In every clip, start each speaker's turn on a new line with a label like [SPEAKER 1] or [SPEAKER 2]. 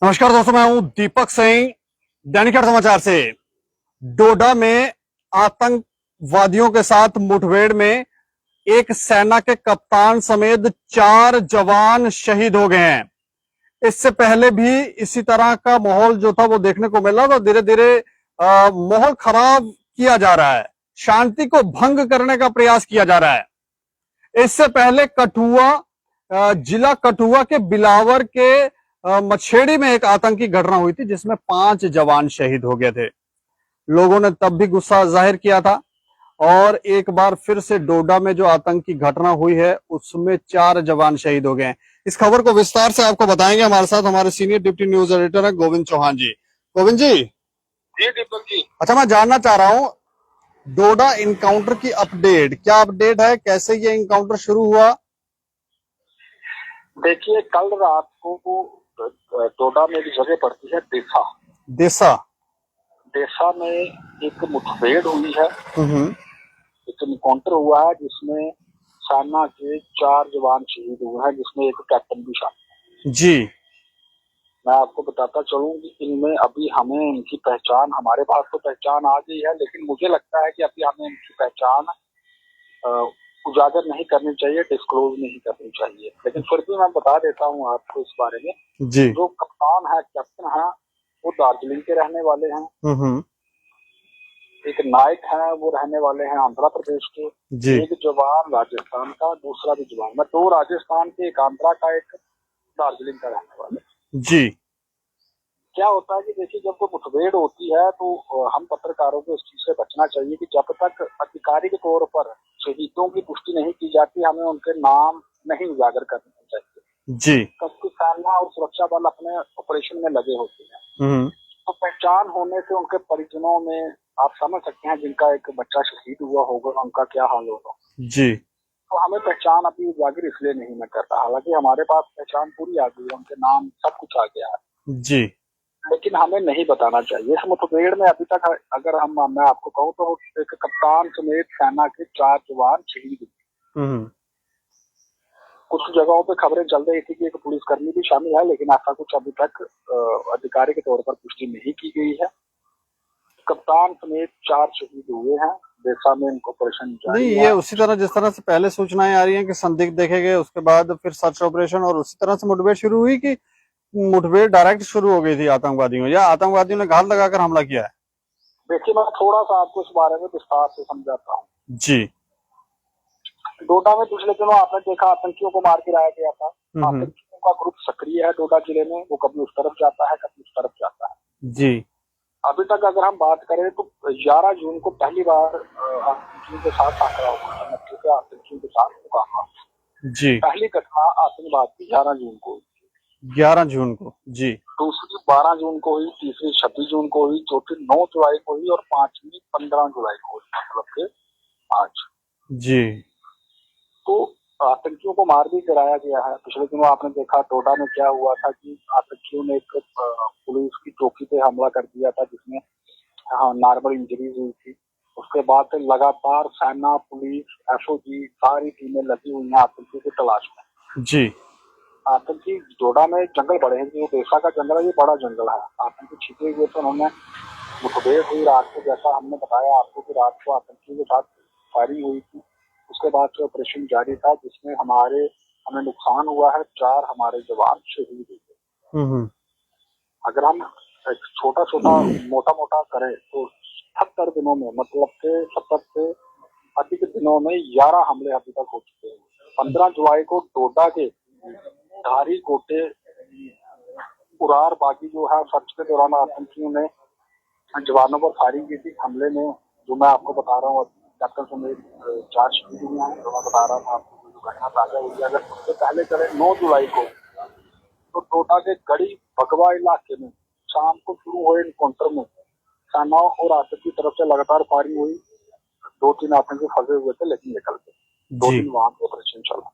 [SPEAKER 1] नमस्कार दोस्तों, मैं हूं दीपक सिंह, दैनिक समाचार से। डोडा में आतंकवादियों के साथ मुठभेड़ में एक सेना के कप्तान समेत 4 जवान शहीद हो गए हैं। इससे पहले भी इसी तरह का माहौल जो था वो देखने को मिला था। धीरे धीरे माहौल खराब किया जा रहा है, शांति को भंग करने का प्रयास किया जा रहा है। इससे पहले जिला कठुआ के बिलावर के मछेड़ी में एक आतंकी घटना हुई थी जिसमें 5 जवान शहीद हो गए थे। लोगों ने तब भी गुस्सा जाहिर किया था और एक बार फिर से डोडा में जो आतंकी घटना हुई है उसमें 4 जवान शहीद हो गए हैं। इस खबर को विस्तार से आपको बताएंगे। हमारे साथ हमारे सीनियर डिप्टी न्यूज एडिटर है गोविंद चौहान जी। गोविंद जी।
[SPEAKER 2] जी दीपक जी।
[SPEAKER 1] अच्छा, मैं जानना चाह रहा हूँ डोडा इनकाउंटर की अपडेट, क्या अपडेट है, कैसे ये इनकाउंटर शुरू हुआ?
[SPEAKER 2] देखिए, कल रात को डोडा में एक जगह पड़ती है देसा
[SPEAKER 1] देसा
[SPEAKER 2] देसा में एक मुठभेड़ हुई है। एक इनकाउंटर हुआ है जिसमें सेना के 4 जवान शहीद हुए हैं, जिसमें एक कैप्टन भी शामिल
[SPEAKER 1] जी।
[SPEAKER 2] मैं आपको बताता चलूं कि इनमें अभी हमें इनकी पहचान, हमारे पास तो पहचान आ गई है, लेकिन मुझे लगता है कि अभी हमें इनकी पहचान उजागर नहीं करनी चाहिए, डिस्क्लोज नहीं करनी चाहिए। लेकिन फिर भी मैं बता देता हूँ आपको इस बारे में।
[SPEAKER 1] जी।
[SPEAKER 2] जो कप्तान है, कैप्टन है, वो दार्जिलिंग के रहने वाले हैं। एक नायक है, वो रहने वाले हैं आंध्र प्रदेश के।
[SPEAKER 1] जी।
[SPEAKER 2] एक जवान राजस्थान का, दूसरा भी जवान, मैं 2 राजस्थान के, एक आंध्रा का, एक दार्जिलिंग का रहने वाले।
[SPEAKER 1] जी।
[SPEAKER 2] क्या होता है कि देखिए, जब कोई मुठभेड़ होती है तो हम पत्रकारों को इस चीज से बचना चाहिए कि जब तक अधिकारिक तौर पर शहीदों की पुष्टि नहीं की जाती, हमें उनके नाम नहीं उजागर करने चाहिए।
[SPEAKER 1] जी।
[SPEAKER 2] क्योंकि सेना और सुरक्षा बल अपने ऑपरेशन में लगे होते हैं। तो पहचान होने से उनके परिजनों में आप समझ सकते हैं, जिनका एक बच्चा शहीद हुआ होगा उनका क्या हाल होगा।
[SPEAKER 1] जी।
[SPEAKER 2] तो हमें पहचान अभी उजागर इसलिए नहीं मैं करता, हालांकि हमारे पास पहचान पूरी आ गई है, उनके नाम सब कुछ आ गया है।
[SPEAKER 1] जी।
[SPEAKER 2] लेकिन हमें नहीं बताना चाहिए। इस मुठभेड़ में अभी तक अगर मैं आपको कहूँ तो एक कप्तान समेत सेना के 4 जवान शहीद हुए। कुछ जगहों पे खबरें चल रही थी कि एक पुलिसकर्मी भी शामिल है, लेकिन ऐसा कुछ अभी तक अधिकारी के तौर पर पुष्टि नहीं की गई है। कप्तान समेत 4 शहीद हुए हैं। देसा में इनको ऑपरेशन जारी
[SPEAKER 1] नहीं,
[SPEAKER 2] है।
[SPEAKER 1] ये उसी तरह जिस तरह से पहले सूचनाएं आ रही हैं कि संदिग्ध देखे गए, उसके बाद फिर सर्च ऑपरेशन और उसी तरह से मुठभेड़ शुरू हुई कि मुठभेड़ डायरेक्ट शुरू हो गई थी आतंकवादियों, या आतंकवादियों ने घात लगाकर हमला किया है?
[SPEAKER 2] देखिए, मैं थोड़ा सा आपको इस बारे में विस्तार से समझाता हूँ।
[SPEAKER 1] जी।
[SPEAKER 2] डोडा में पिछले दिनों आपने देखा आतंकियों को मार गिराया गया था। आतंकियों का ग्रुप सक्रिय है डोडा जिले में, वो कभी उस तरफ जाता है, कभी उस तरफ जाता है।
[SPEAKER 1] जी।
[SPEAKER 2] अभी तक अगर हम बात करें तो 11 जून को पहली बार आतंकियों के साथ टकराव हुआ था, आतंकियों के साथ मुकाबला।
[SPEAKER 1] जी।
[SPEAKER 2] पहली घटना आतंकवाद की 11 जून को हुई।
[SPEAKER 1] 11 जून को। जी।
[SPEAKER 2] दूसरी 12 जून को हुई, तीसरी 26 जून को हुई, चौथी 9 जुलाई को हुई और 5वीं 15 जुलाई को हुई, मतलब के आज।
[SPEAKER 1] जी।
[SPEAKER 2] तो आतंकियों को मार भी गिराया गया है। पिछले दिनों आपने देखा डोडा में क्या हुआ था कि आतंकियों ने एक पुलिस की चौकी पे हमला कर दिया था, जिसमें नॉर्मल इंजरीज हुई थी। उसके बाद से लगातार सेना, पुलिस, एसओजी सारी टीमें लगी हुई हैं आतंकियों की तलाश में।
[SPEAKER 1] जी।
[SPEAKER 2] आतंकी डोडा में जंगल बड़े हैं, जो देसा का जंगल है ये बड़ा जंगल है। आतंकी छिपे हुए थे, उन्होंने मुठभेड़ हुई रात को, जैसा हमने बताया आपको कि रात को आतंकियों के साथ फायरिंग हुई थी। उसके बाद से ऑपरेशन जारी था, जिसमें हमें नुकसान हुआ है। 4 हमारे जवान शहीद हुए। अगर हम एक छोटा मोटा करें तो 70 दिनों में, मतलब के 70 से अधिक दिनों में 11 हमले अभी तक हो चुके हैं। 15 जुलाई को डोडा के धारी कोटे उरार बागी जो है, सर्च के दौरान आतंकियों ने जवानों पर फायरिंग की थी। हमले में जो मैं आपको बता रहा हूँ, कैप्टन समेत 4 शहीद हुए हैं। जो मैं बता रहा था आपको, जो घटना ताजा हुई है। अगर उससे पहले चले 9 जुलाई को, तो डोडा के गढ़ी भगवा इलाके में शाम को शुरू हुए इनकाउंटर में सेना और आतंकी तरफ से लगातार फायरिंग हुई। 2-3 आतंकी फंसे हुए थे, लेकिन निकल गए। 2 दिन वहां पे ऑपरेशन चला।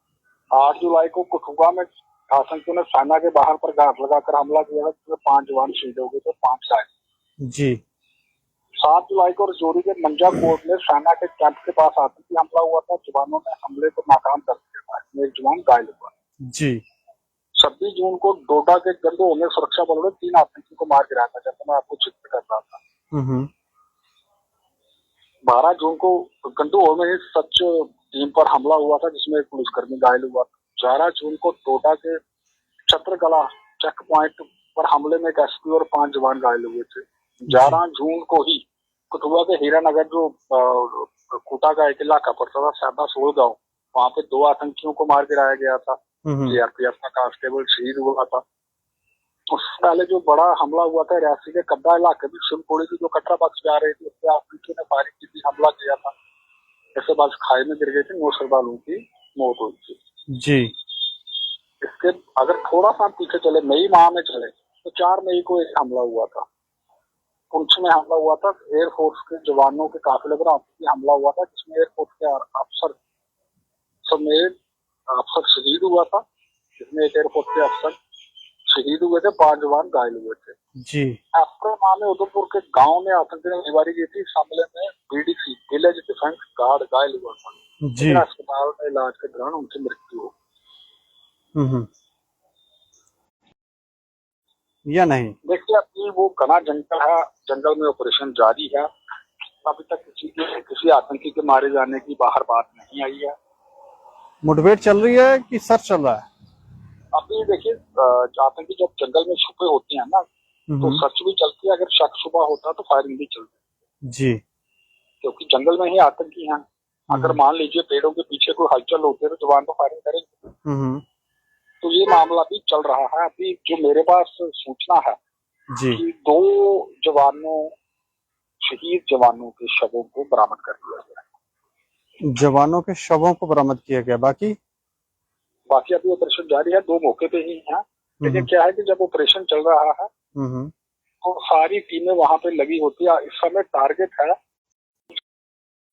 [SPEAKER 2] 8 जुलाई को कठुआ में आतंकियों ने सेना के बाहर पर घात लगाकर हमला किया, जिसमें 5 जवान शहीद हो गए थे, 5 घायल।
[SPEAKER 1] जी।
[SPEAKER 2] 7 जुलाई को रजौरी के मंजा कोट में सेना के कैंप के पास आतंकी हमला हुआ था। जवानों ने हमले को नाकाम कर दिया था, एक जवान घायल हुआ।
[SPEAKER 1] जी।
[SPEAKER 2] 26 जून को डोडा के गंदोह में सुरक्षा बलों ने 3 आतंकी को मार गिराया था, जैसा मैं आपको जिक्र कर रहा था। 12 जून को गंदोह में सच टीम पर हमला हुआ था, जिसमें एक पुलिसकर्मी घायल हुआ था। 11 जून को डोडा के छत्रगला चेक पॉइंट पर हमले में एक एसपी और 5 जवान घायल हुए थे। 11 जून को ही कठुआ के हीरानगर जो कोटा का एक इलाका पड़ता था, सादा सोल गांव, वहां पे 2 आतंकियों को मार गिराया गया था। सीआरपीएफ का कांस्टेबल शहीद हुआ था। उससे पहले जो बड़ा हमला हुआ था रियासी के कब्बा इलाके में शिवपुरी की जो कटरा बक्स जा रही थी, उससे आतंकियों ने फायरिंग की थी, हमला किया था। ऐसे बस खाई में गिर गए थे, 9 श्रद्धालुओं की मौत हुई थी
[SPEAKER 1] जी।
[SPEAKER 2] इसके अगर थोड़ा सा पीछे चले, मई माह में चले, तो 4 मई को एक हमला हुआ था, पुंछ में हमला हुआ था। एयरफोर्स के जवानों के काफिले पर आतंकी हमला हुआ था, जिसमें एयरफोर्स के अफसर समेत अफसर शहीद हुआ था, जिसमें एक एयरफोर्स के अफसर शहीद हुए थे, 5 जवान घायल हुए थे
[SPEAKER 1] जी।
[SPEAKER 2] अप्रैल माह में उधमपुर के गांव में आतंकी ने गोलीबारी की थी। इस हमले में बीडीसी विलेज डिफेंस गार्ड घायल हुआ था जी। अस्पताल में इलाज के दौरान उनकी मृत्यु हो
[SPEAKER 1] या नहीं।
[SPEAKER 2] देखिए, अभी वो घना जंगल है, जंगल में ऑपरेशन जारी है। अभी तक किसी आतंकी के मारे जाने की बाहर बात नहीं आई है।
[SPEAKER 1] मुठभेड़ चल रही है कि सर्च चल रहा है?
[SPEAKER 2] अभी देखिए, आतंकी जब जंगल में छुपे होते हैं ना, तो सर्च भी चलती है। अगर शक शुबा होता है तो फायरिंग भी चलती है
[SPEAKER 1] जी,
[SPEAKER 2] क्योंकि जंगल में ही आतंकी हैं। अगर मान लीजिए पेड़ों के पीछे कोई हलचल होती है तो जवान तो फायरिंग करेंगे। तो ये मामला भी चल रहा है। अभी जो मेरे पास सूचना है
[SPEAKER 1] जी
[SPEAKER 2] कि 2 जवानों, शहीद जवानों के शवों को बरामद कर लिया गया।
[SPEAKER 1] जवानों के शवों को बरामद किया गया। बाकी
[SPEAKER 2] अभी ऑपरेशन जारी है, 2 मौके पे ही हैं। लेकिन क्या है कि जब ऑपरेशन चल रहा है तो सारी टीमें वहां पे लगी होती है। इस समय टारगेट है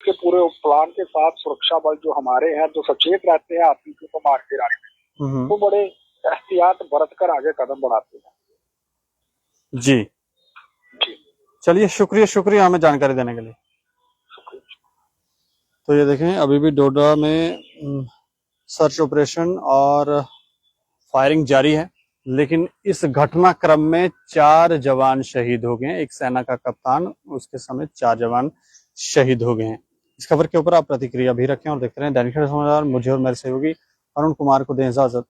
[SPEAKER 2] कि पूरे प्लान के साथ सुरक्षा बल जो हमारे हैं, जो सचेत रहते हैं आतंकियों को मार के रखने, तो बड़े एहतियात बरत कर आगे कदम बढ़ाते हैं
[SPEAKER 1] जी। चलिए, शुक्रिया हमें जानकारी देने के लिए। तो ये देखें, अभी भी डोडा में सर्च ऑपरेशन और फायरिंग जारी है, लेकिन इस घटनाक्रम में 4 जवान शहीद हो गए। एक सेना का कप्तान, उसके समेत 4 जवान शहीद हो गए हैं। इस खबर के ऊपर आप प्रतिक्रिया भी रखें और देखते रहें दैनिक समाचार। मुझे और मेरे सहयोगी अरुण कुमार को दें इजाजत।